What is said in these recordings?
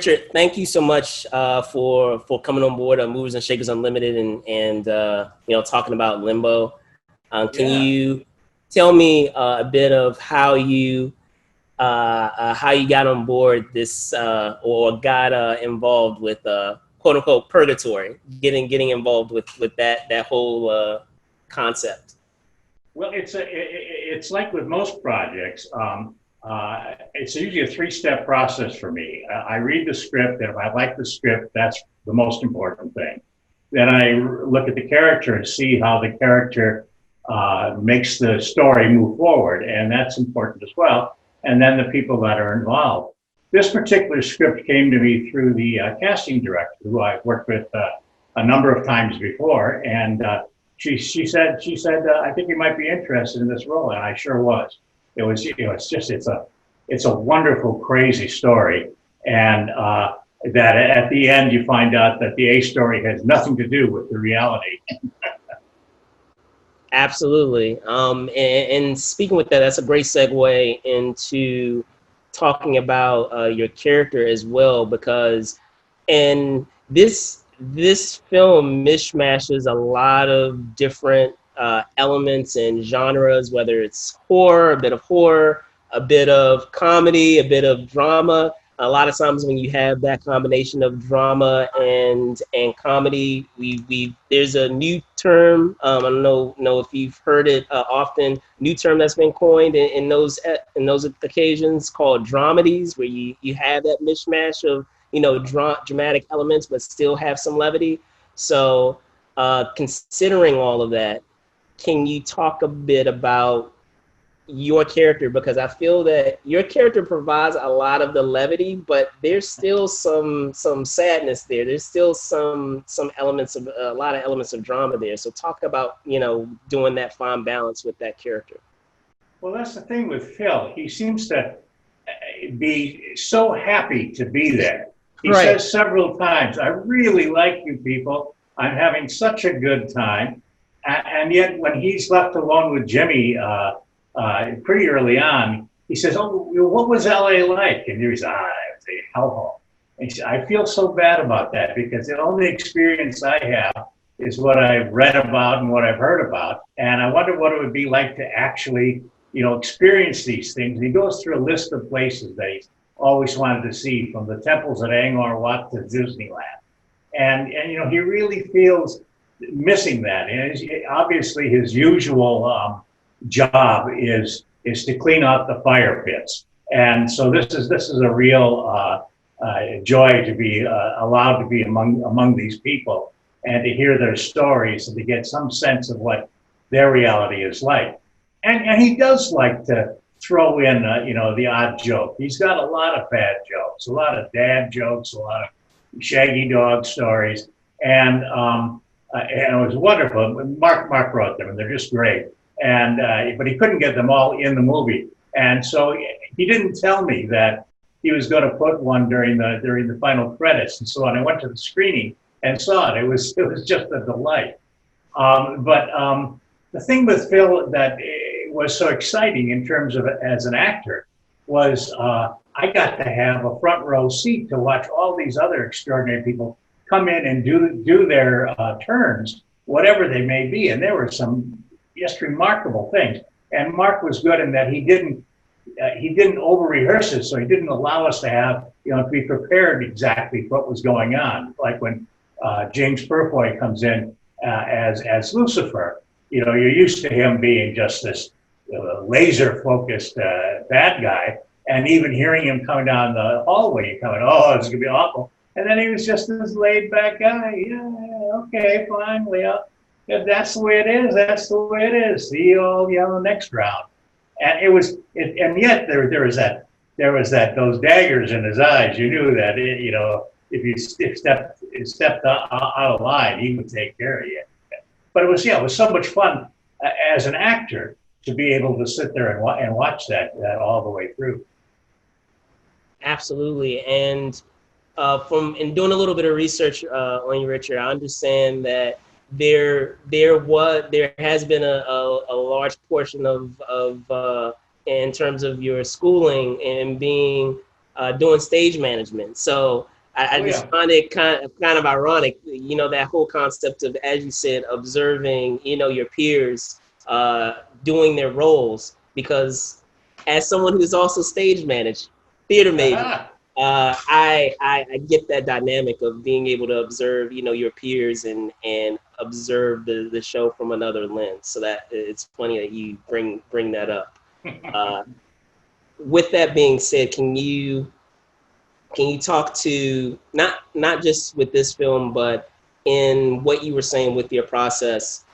Richard, thank you so much for coming on board Movers and Shakers Unlimited and talking about Limbo. Can Yeah. you tell me a bit of how you got on board this or got involved with quote unquote Purgatory, getting involved with that whole concept? Well, it's like with most projects. It's usually a three-step process for me. I read the script, and if I like the script, that's the most important thing. Then I look at the character and see how the character makes the story move forward, and that's important as well. And then the people that are involved. This particular script came to me through the casting director, who I've worked with a number of times before, and she said, I think you might be interested in this role, and I sure was. It's a wonderful, crazy story, and that at the end you find out that the A story has nothing to do with the reality. Absolutely. And speaking with that, that's a great segue into talking about your character as well, because in this film mishmashes a lot of different elements and genres, whether it's horror, a bit of comedy, a bit of drama. A lot of times when you have that combination of drama and comedy, there's a new term. I don't know if you've heard it often. New term that's been coined in those occasions called dramedies, where you have that mishmash of dramatic elements but still have some levity. So considering all of that, can you talk a bit about your character, because I feel that your character provides a lot of the levity, but there's still some sadness there. There's still some elements of a lot of elements of drama there. So talk about doing that fine balance with that character. Well, that's the thing with Phil. He seems to be so happy to be there. He Right. says several times, "I really like you people. I'm having such a good time." And yet, when he's left alone with Jimmy pretty early on, he says, "Oh, what was LA like?" And he's, "It was a hellhole." And he said, "I feel so bad about that because the only experience I have is what I've read about and what I've heard about. And I wonder what it would be like to actually, experience these things." And he goes through a list of places that he's always wanted to see, from the temples at Angkor Wat to Disneyland. And he really feels missing that. And obviously his usual job is to clean out the fire pits, and so this is a real joy to be allowed to be among these people and to hear their stories and to get some sense of what their reality is like. And he does like to throw in the odd joke. He's got a lot of bad jokes, a lot of dad jokes, a lot of Shaggy Dog stories, and it was wonderful. Mark wrote them, and they're just great. And but he couldn't get them all in the movie, and so he didn't tell me that he was going to put one during the final credits and so on. I went to the screening and saw it. It was just a delight. But the thing with Phil that was so exciting in terms of as an actor was I got to have a front row seat to watch all these other extraordinary people come in and do their turns, whatever they may be, and there were some just remarkable things. And Mark was good in that he didn't over rehearse it, so he didn't allow us to have to be prepared exactly what was going on. Like when James Purfoy comes in as Lucifer, you're used to him being just this laser focused bad guy, and even hearing him coming down the hallway, you're coming, oh, it's gonna be awful. And then he was just this laid back guy. Yeah, okay, fine, Leo. If that's the way it is, that's the way it is. See you all the next round. And and yet there was that those daggers in his eyes. You knew that if you stepped out of line, he would take care of you. But it was so much fun as an actor to be able to sit there and watch that all the way through. Absolutely, and from doing a little bit of research on you, Richard, I understand that there has been a large portion of in terms of your schooling and being doing stage management. So I Oh just yeah. find it kind of ironic, you know, that whole concept of, as you said, observing, you know, your peers doing their roles. Because as someone who's also stage managed, theater major, Aha. I get that dynamic of being able to observe, you know, your peers and observe the show from another lens. So that it's funny that you bring that up. Uh, with that being said, can you talk to, not just with this film, but in what you were saying with your process,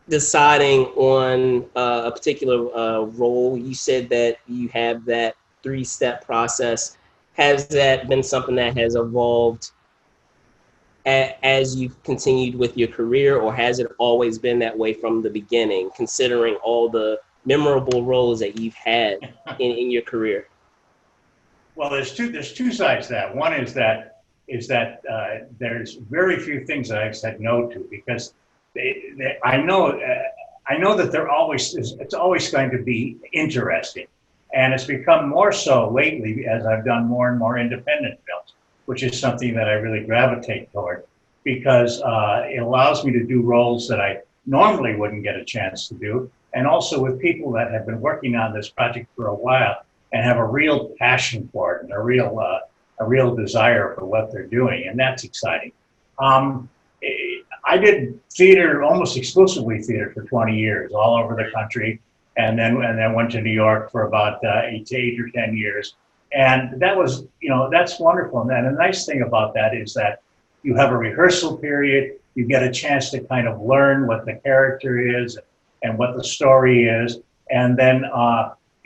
deciding on a particular role? You said that you have that 3-step process. Has that been something that has evolved as you've continued with your career, or has it always been that way from the beginning, considering all the memorable roles that you've had in your career? Well, there's two sides to that. One is that there's very few things that I've said no to because I know that it's always going to be interesting, and it's become more so lately as I've done more and more independent films, which is something that I really gravitate toward because it allows me to do roles that I normally wouldn't get a chance to do, and also with people that have been working on this project for a while and have a real passion for it and a real desire for what they're doing, and that's exciting. Um, I did theater, almost exclusively theater, for 20 years, all over the country, and then went to New York for about 8 or 10 years, and that was, that's wonderful. And the nice thing about that is that you have a rehearsal period, you get a chance to kind of learn what the character is and what the story is, and then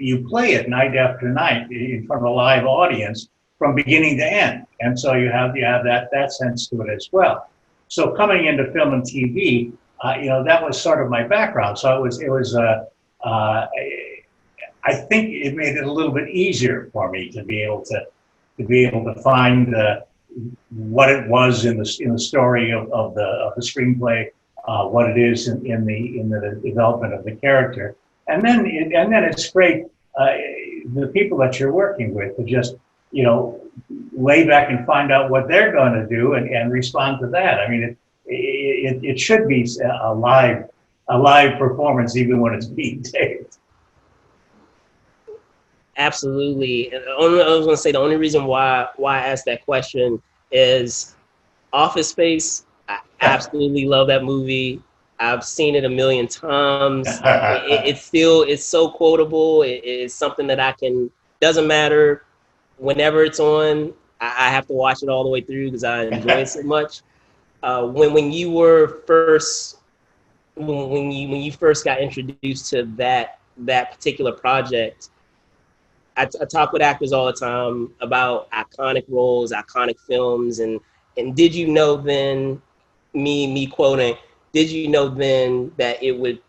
you play it night after night in front of a live audience from beginning to end, and so you have that sense to it as well. So coming into film and TV, that was sort of my background. So uh, I think it made it a little bit easier for me to find what it was in the story of the screenplay, what it is in the development of the character, and then it's great, the people that you're working with to just you know lay back and find out what they're going to do and respond to that. I mean, it should be a live performance even when it's being taped. Absolutely. And I was going to say the only reason why I asked that question is Office Space. I absolutely love that movie. I've seen it a million times. It's so quotable. It's something that I can, doesn't matter whenever it's on. I have to watch it all the way through because I enjoy it so much. When you were first when you first got introduced to that particular project, I talk with actors all the time about iconic roles, iconic films, and did you know then, me quoting, did you know then that it would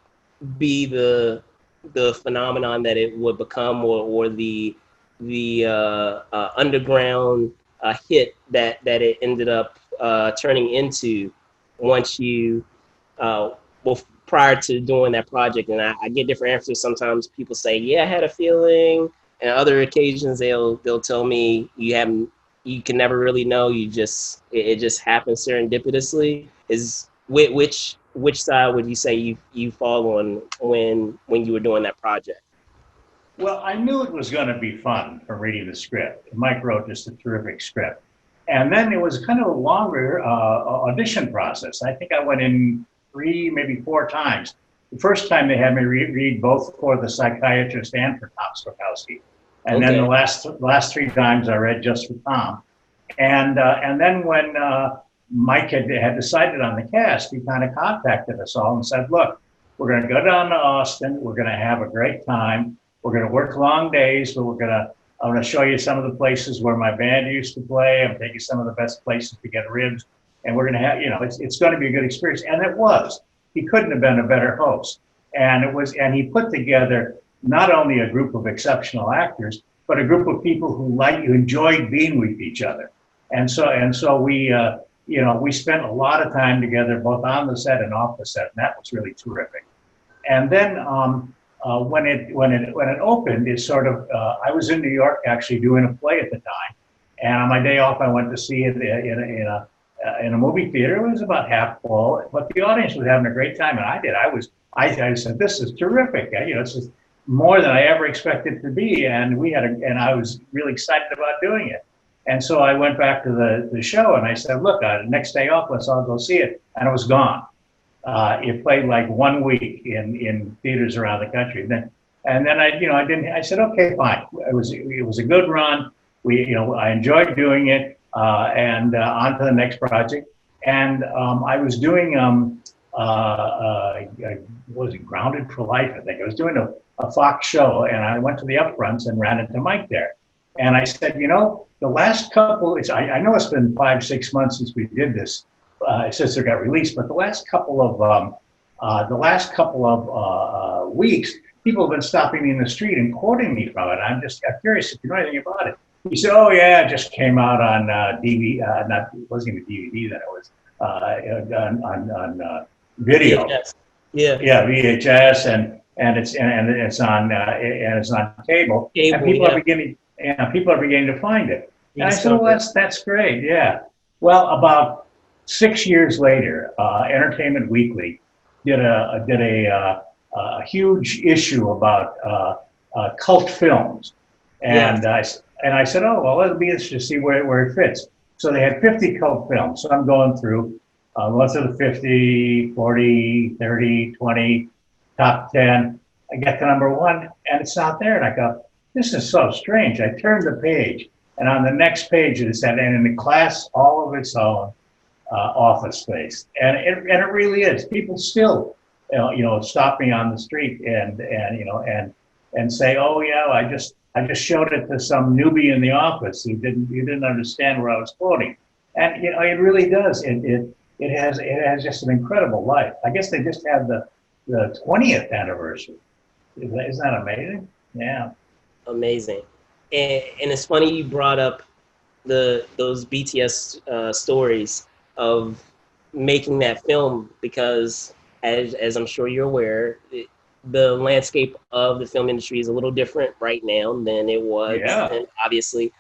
be the phenomenon that it would become, or the underground hit that it ended up turning into once you well, prior to doing that project? And I get different answers. Sometimes people say, yeah, I had a feeling, and other occasions they'll tell me you can never really know. It just happens serendipitously. Is which side would you say you fall on when you were doing that project? Well, I knew it was going to be fun from reading the script. Mike wrote just a terrific script. And then it was kind of a longer audition process. I think I went in 3, maybe 4 times. The first time they had me read both for the psychiatrist and for Tom Stokowski. And then the Okay. last 3 times I read just for Tom. And then when Mike had decided on the cast, he kind of contacted us all and said, "Look, we're going to go down to Austin. We're going to have a great time. We're going to work long days, but I'm going to show you some of the places where my band used to play. I'm taking you some of the best places to get ribs, and we're going to have, it's going to be a good experience." And it was. He couldn't have been a better host. And he put together not only a group of exceptional actors, but a group of people who enjoyed being with each other. And so we spent a lot of time together, both on the set and off the set, and that was really terrific. And then when it opened, it sort of I was in New York actually doing a play at the time, and on my day off, I went to see it in a movie theater. It was about half full, but the audience was having a great time, and I did. I said, this is terrific. This is more than I ever expected to be, and I was really excited about doing it. And so I went back to the show, and I said, look, next day off, let's all go see it, and it was gone. It played like 1 week in theaters around the country. And then I said, okay, fine. It was a good run. I enjoyed doing it, and on to the next project. And I was doing, what was it, Grounded for Life, I think. I was doing a Fox show, and I went to the upfronts and ran into Mike there. And I said, the last couple, I know it's been 5-6 months since we did this, since it got released, but the last couple of weeks, people have been stopping me in the street and quoting me from it. I'm curious if you know anything about it. He said, "Oh yeah, it just came out on DVD. It wasn't even DVD then. It was on video. VHS. Yeah, VHS, and it's on cable. And people are beginning to find it. And I said, well, that's great. Yeah. Well, about 6 years later, Entertainment Weekly did a huge issue about cult films, and I said, oh well, it'll be interesting to see where it fits. So they had 50 cult films. So I'm going through the 50, 40, 30, 20, top 10. I get to number 1, and it's not there. And I go, this is so strange. I turned the page, and on the next page it said, and in the class all of its own. Office space, and it really is. People still, stop me on the street and say, "Oh yeah, I just showed it to some newbie in the office who didn't understand where I was quoting," and it really does. It has just an incredible life. I guess they just had the 20th anniversary. Isn't that amazing? Yeah, amazing. And it's funny you brought up those BTS stories of making that film, because as I'm sure you're aware, the landscape of the film industry is a little different right now than it was, obviously.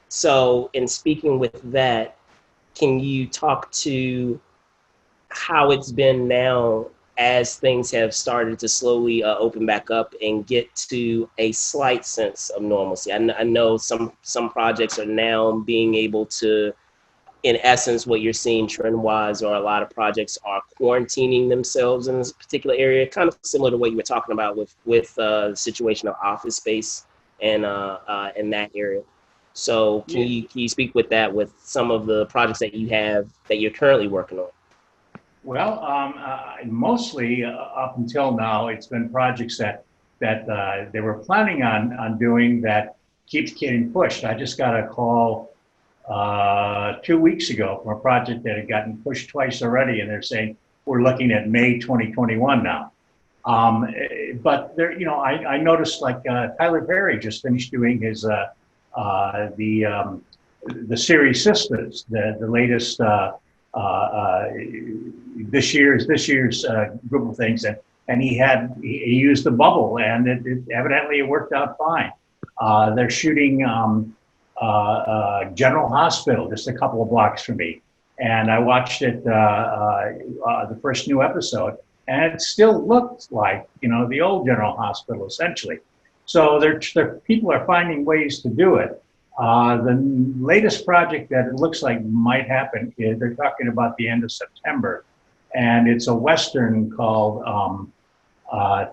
So in speaking with that, can you talk to how it's been now as things have started to slowly open back up and get to a slight sense of normalcy? I know some projects are now being able to, in essence, what you're seeing trend-wise, or a lot of projects are quarantining themselves in this particular area, kind of similar to what you were talking about with the situation of Office Space and in that area. So can you speak with that, with some of the projects that you have that you're currently working on? Well, mostly up until now, it's been projects that they were planning on doing that keeps getting pushed. I just got a call 2 weeks ago from a project that had gotten pushed twice already, and they're saying we're looking at May 2021 now. But there, I noticed like Tyler Perry just finished doing his the series Sisters, the latest this year's group of things, and he used the bubble, and it evidently it worked out fine. They're shooting General Hospital, just a couple of blocks from me. And I watched it, the first new episode, and it still looked like, the old General Hospital, essentially. So people are finding ways to do it. The latest project that it looks like might happen is they're talking about the end of September, and it's a Western called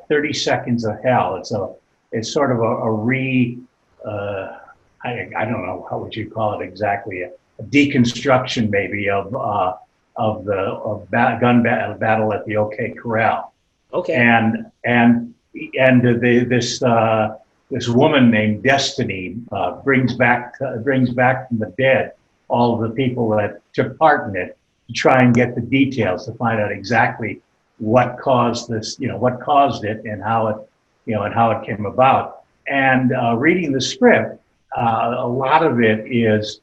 30 Seconds of Hell. It's sort of I don't know, how would you call it exactly, a deconstruction maybe of gun battle at the OK Corral. Okay. And this woman named Destiny brings back from the dead all of the people that took part in it to try and get the details, to find out exactly what caused this, what caused it, and how it came about. And reading the script, a lot of it is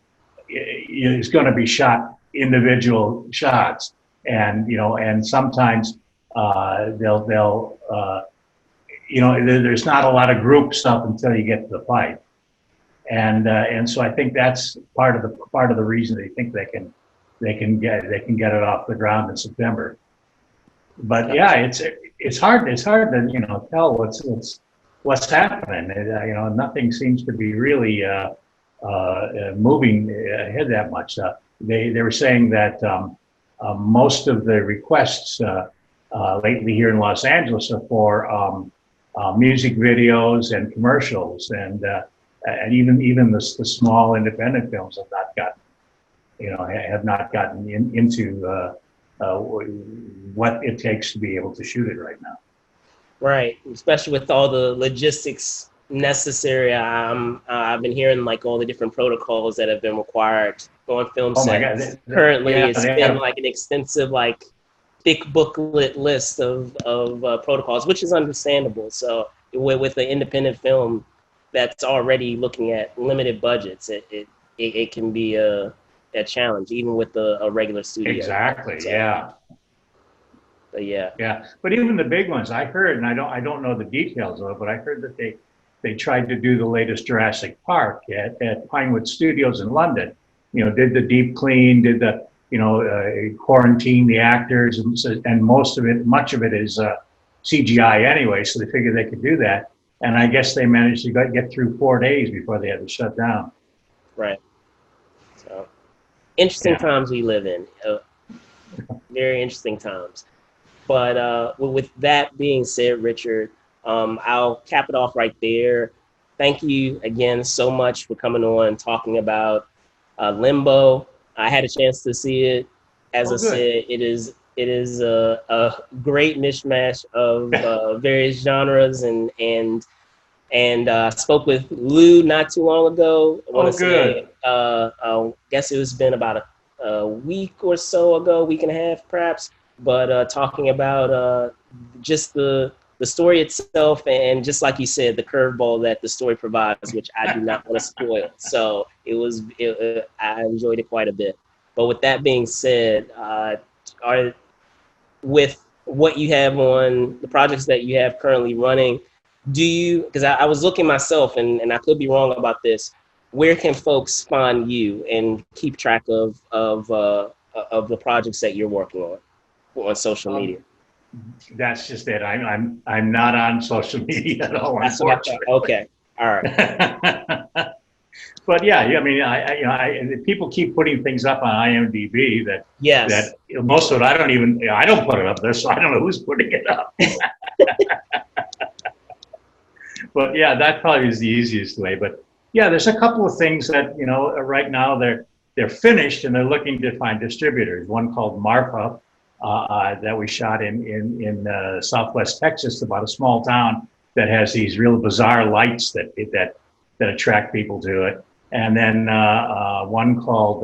going to be shot individual shots, and and sometimes they'll there's not a lot of group stuff until you get to the fight, and so I think that's part of the reason they think they can get it off the ground in September. But yeah, it's hard to tell what's happening. Nothing seems to be really moving ahead that much. They were saying that most of the requests lately here in Los Angeles are for music videos and commercials, and even the small independent films have not gotten into what it takes to be able to shoot it right now. Right, especially with all the logistics necessary. I've been hearing like all the different protocols that have been required on film sets. Currently, it's been like an extensive, like thick booklet list of protocols, which is understandable. So with the independent film that's already looking at limited budgets, it can be a challenge, even with a regular studio. Exactly. So, yeah. But yeah. But even the big ones, I heard, and I don't know the details of it, but I heard that they tried to do the latest Jurassic Park at Pinewood Studios in London. Did the deep clean, did the quarantine the actors, and much of it is CGI anyway. So they figured they could do that, and I guess they managed to get through 4 days before they had to shut down. Right. So interesting times we live in. Very interesting times. But with that being said, Richard, I'll cap it off right there. Thank you again so much for coming on and talking about Limbo. I had a chance to see it. As I said, it is a great mishmash of various genres, and spoke with Lou not too long ago. I want to say, I guess it's been about a week or so ago, week and a half perhaps. But talking about just the story itself, and just like you said, the curveball that the story provides, which I do not want to spoil. So I enjoyed it quite a bit. But with that being said, with what you have on the projects that you have currently running, because I was looking myself, and I could be wrong about this, where can folks find you and keep track of the projects that you're working on social media? That's just it. I'm not on social media at all. That's what I thought. Okay, all right. But yeah, I mean, people keep putting things up on IMDb that most of it I don't put it up there, so I don't know who's putting it up. But yeah, that probably is the easiest way. But yeah, there's a couple of things that right now they're finished and they're looking to find distributors. One called Marfa. That we shot in Southwest Texas, about a small town that has these real bizarre lights that attract people to it, and then one called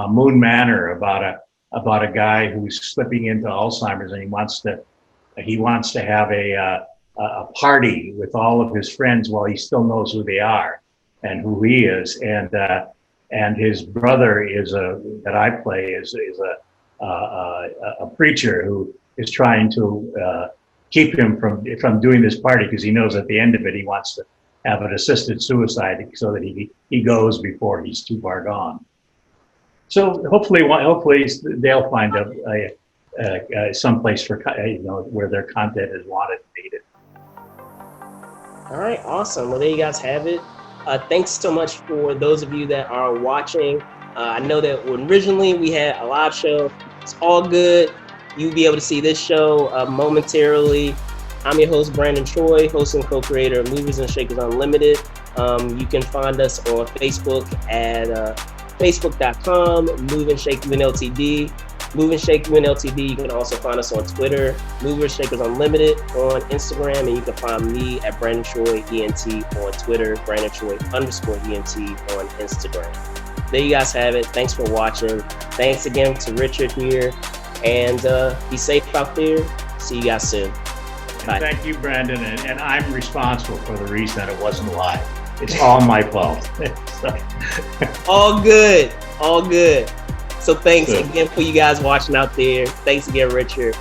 Moon Manor about a guy who's slipping into Alzheimer's, and he wants to have a party with all of his friends while he still knows who they are and who he is, and his brother that I play is a preacher who is trying to keep him from doing this party, because he knows at the end of it he wants to have an assisted suicide so that he goes before he's too far gone. So hopefully they'll find some place for where their content is wanted and needed. All right, awesome. Well, there you guys have it. Thanks so much for those of you that are watching. I know that originally we had a live show. It's all good. You'll be able to see this show momentarily. I'm your host, Brandon Choi, host and co-creator of Movers and Shakers Unlimited. You can find us on Facebook at facebook.com, Move and Shake UNLTD. Move and Shake UNLTD. You can also find us on Twitter, Movers Shakers Unlimited on Instagram, and you can find me at Brandon Choi ENT on Twitter, Brandon Choi _ENT on Instagram. There you guys have it. Thanks for watching. Thanks again to Richard here, and be safe out there. See you guys soon. Bye. Thank you, Brandon, and I'm responsible for the reason that it wasn't live. It's all my fault. All good. All good. So thanks again for you guys watching out there. Thanks again, Richard.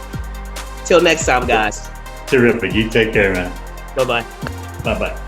Till next time, guys. Terrific. You take care, man. Bye bye. Bye bye.